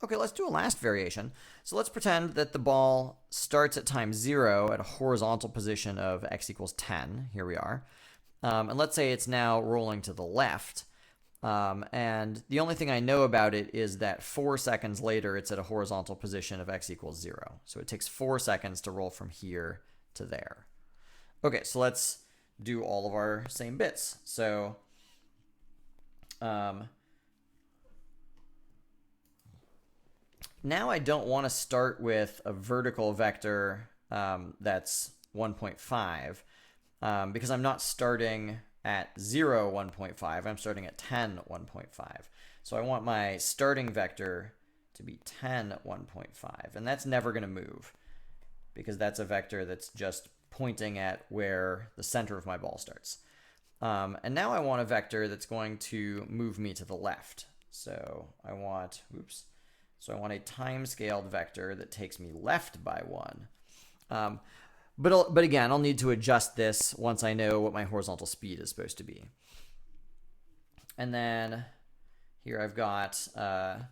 Okay, let's do a last variation. So let's pretend that the ball starts at time 0 at a horizontal position of x equals 10. Here we are. And let's say it's now rolling to the left. And the only thing I know about it is that 4 seconds later, it's at a horizontal position of x equals 0. So it takes 4 seconds to roll from here to there. Okay, so let's do all of our same bits. So now I don't want to start with a vertical vector that's 1.5 because I'm not starting at 0, 1.5. I'm starting at 10, 1.5. So I want my starting vector to be 10, 1.5. And that's never going to move because that's a vector that's just pointing at where the center of my ball starts. And now I want a vector that's going to move me to the left. So I want, So I want a time-scaled vector that takes me left by 1. But again, I'll need to adjust this once I know what my horizontal speed is supposed to be. And then here I've got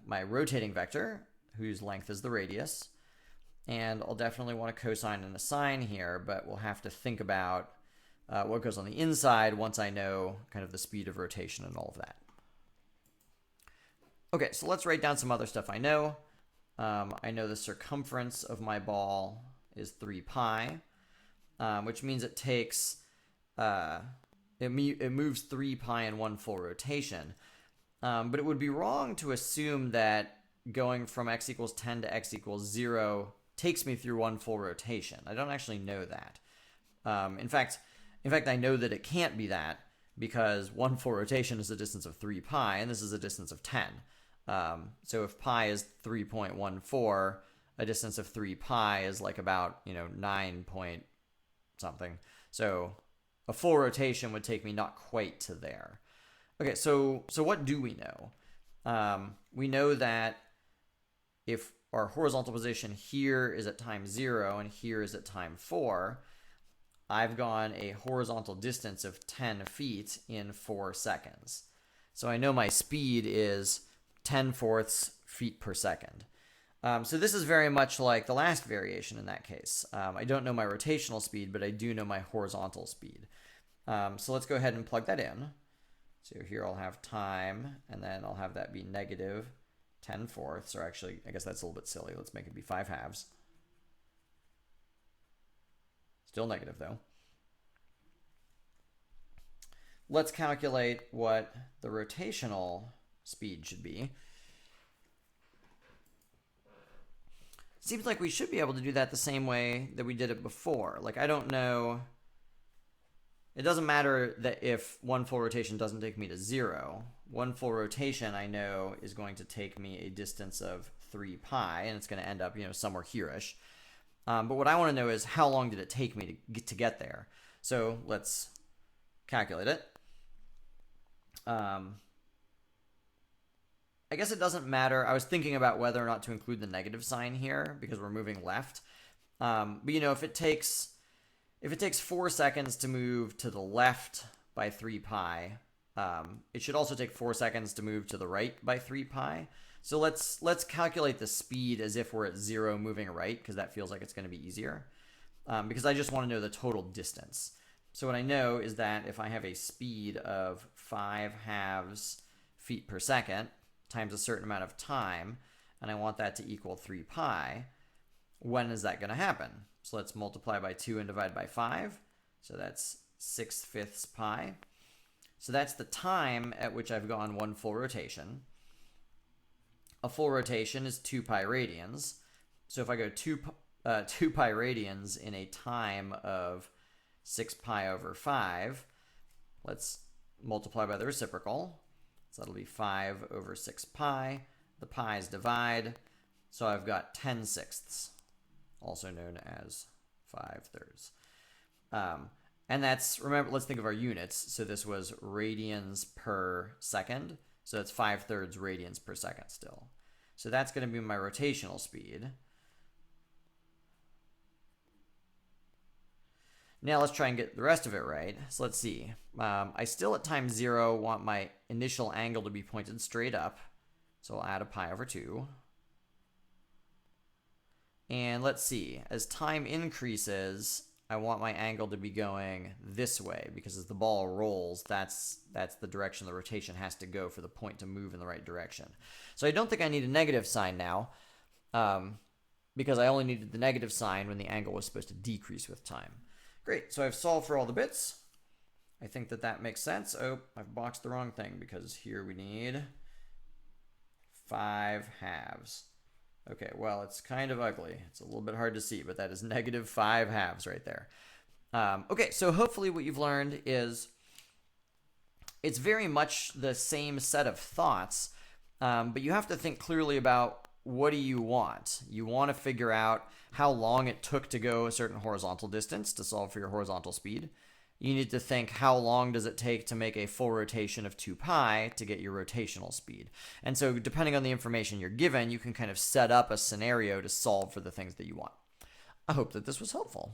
my rotating vector, whose length is the radius. And I'll definitely want to cosine and a sine here, but we'll have to think about what goes on the inside once I know kind of the speed of rotation and all of that. Okay, so let's write down some other stuff I know. I know the circumference of my ball is 3 pi, which means it takes, it moves 3 pi in one full rotation. But it would be wrong to assume that going from x equals 10 to x equals 0 takes me through one full rotation. I don't actually know that. In fact, I know that it can't be that because one full rotation is a distance of 3 pi, and this is a distance of 10. So if pi is 3.14, a distance of 3 pi is like about 9 point something. So a full rotation would take me not quite to there. Okay, so what do we know? We know that if our horizontal position here is at time 0 and here is at time 4, I've gone a horizontal distance of 10 feet in 4 seconds. So I know my speed is 10/4 feet per second. So this is very much like the last variation in that case. I don't know my rotational speed, but I do know my horizontal speed. So let's go ahead and plug that in. So here I'll have time, and then I'll have that be negative 10/4, or actually, I guess that's a little bit silly. Let's make it be 5/2. Still negative, though. Let's calculate what the rotational speed should be. Seems like we should be able to do that the same way that we did it before. Like, I don't know. It doesn't matter that if one full rotation doesn't take me to 0. One full rotation, I know, is going to take me a distance of 3 pi, and it's going to end up, somewhere here-ish. But what I want to know is how long did it take me to get there? So let's calculate it. I guess it doesn't matter. I was thinking about whether or not to include the negative sign here because we're moving left. But if it takes 4 seconds to move to the left by 3 pi, it should also take 4 seconds to move to the right by 3 pi. So let's calculate the speed as if we're at 0 moving right, because that feels like it's going to be easier. Because I just want to know the total distance. So what I know is that if I have a speed of 5/2 feet per second times a certain amount of time, and I want that to equal 3 pi, when is that going to happen? So let's multiply by 2 and divide by 5. So that's 6/5 pi. So that's the time at which I've gone one full rotation. A full rotation is 2 pi radians. So if I go 2 pi radians in a time of 6 pi over 5, let's multiply by the reciprocal. So that'll be 5 over 6 pi. The pi's divide. So I've got 10/6, also known as 5/3. And that's, remember, let's think of our units. So this was radians per second. So that's 5/3 radians per second still. So that's going to be my rotational speed. Now let's try and get the rest of it right. So let's see. I still at time 0 want my initial angle to be pointed straight up. So I'll add a pi over 2. And let's see, as time increases, I want my angle to be going this way because as the ball rolls, that's the direction the rotation has to go for the point to move in the right direction. So I don't think I need a negative sign now because I only needed the negative sign when the angle was supposed to decrease with time. Great, so I've solved for all the bits. I think that makes sense. Oh, I've boxed the wrong thing because here we need 5 halves. Okay, well, it's kind of ugly. It's a little bit hard to see, but that is negative 5 halves right there. Okay, so hopefully what you've learned is it's very much the same set of thoughts, but you have to think clearly about what do you want. You want to figure out how long it took to go a certain horizontal distance to solve for your horizontal speed. You need to think how long does it take to make a full rotation of 2 pi to get your rotational speed. And so depending on the information you're given, you can kind of set up a scenario to solve for the things that you want. I hope that this was helpful.